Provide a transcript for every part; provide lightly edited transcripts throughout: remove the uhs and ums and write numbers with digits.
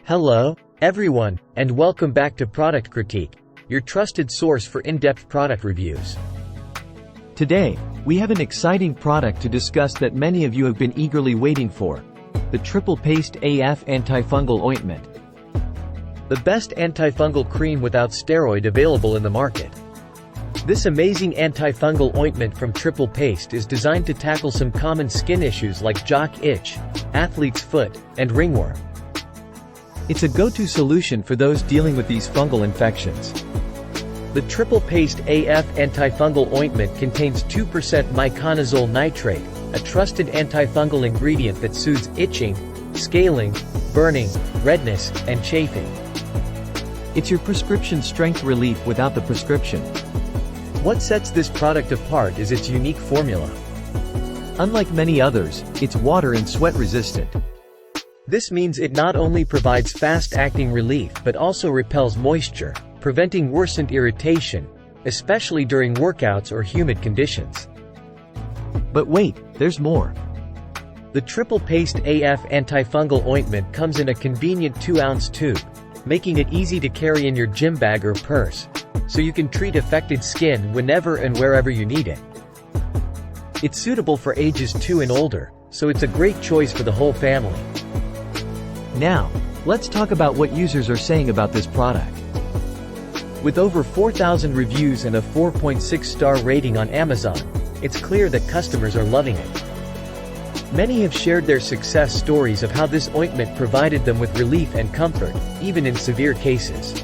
Hello, everyone, and welcome back to Product Critique, your trusted source for in-depth product reviews. Today, we have an exciting product to discuss that many of you have been eagerly waiting for: the Triple Paste AF Antifungal Ointment. The best antifungal cream without steroid available in the market. This amazing antifungal ointment from Triple Paste is designed to tackle some common skin issues like jock itch, athlete's foot, and ringworm. It's a go-to solution for those dealing with these fungal infections. The Triple Paste AF Antifungal Ointment contains 2% miconazole nitrate, a trusted antifungal ingredient that soothes itching, scaling, burning, redness, and chafing. It's your prescription strength relief without the prescription. What sets this product apart is its unique formula. Unlike many others, it's water and sweat resistant. This means it not only provides fast-acting relief but also repels moisture, preventing worsened irritation, especially during workouts or humid conditions. But wait, there's more. The Triple Paste AF Antifungal Ointment comes in a convenient 2-ounce tube, making it easy to carry in your gym bag or purse, so you can treat affected skin whenever and wherever you need it. It's suitable for ages 2 and older, so it's a great choice for the whole family. Now, let's talk about what users are saying about this product. With over 4,000 reviews and a 4.6-star rating on Amazon, it's clear that customers are loving it. Many have shared their success stories of how this ointment provided them with relief and comfort, even in severe cases.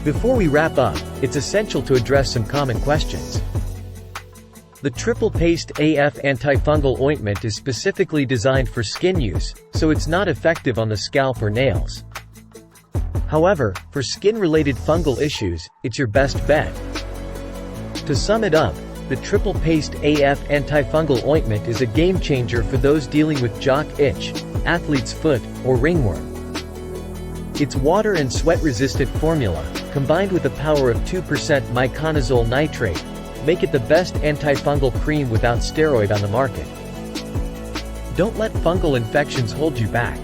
Before we wrap up, it's essential to address some common questions. The Triple Paste AF Antifungal Ointment is specifically designed for skin use, so it's not effective on the scalp or nails. However, for skin-related fungal issues, it's your best bet. To sum it up, the Triple Paste AF Antifungal Ointment is a game-changer for those dealing with jock itch, athlete's foot, or ringworm. Its water and sweat-resistant formula, combined with the power of 2% miconazole nitrate, make it the best antifungal cream without steroid on the market. Don't let fungal infections hold you back.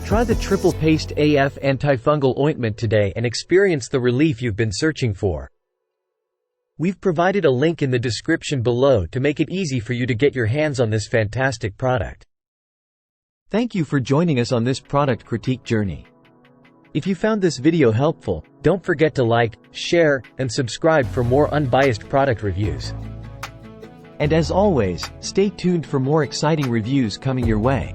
Try the Triple Paste AF Antifungal Ointment today and experience the relief you've been searching for. We've provided a link in the description below to make it easy for you to get your hands on this fantastic product. Thank you for joining us on this product critique journey. If you found this video helpful, don't forget to like, share, and subscribe for more unbiased product reviews. And as always, stay tuned for more exciting reviews coming your way.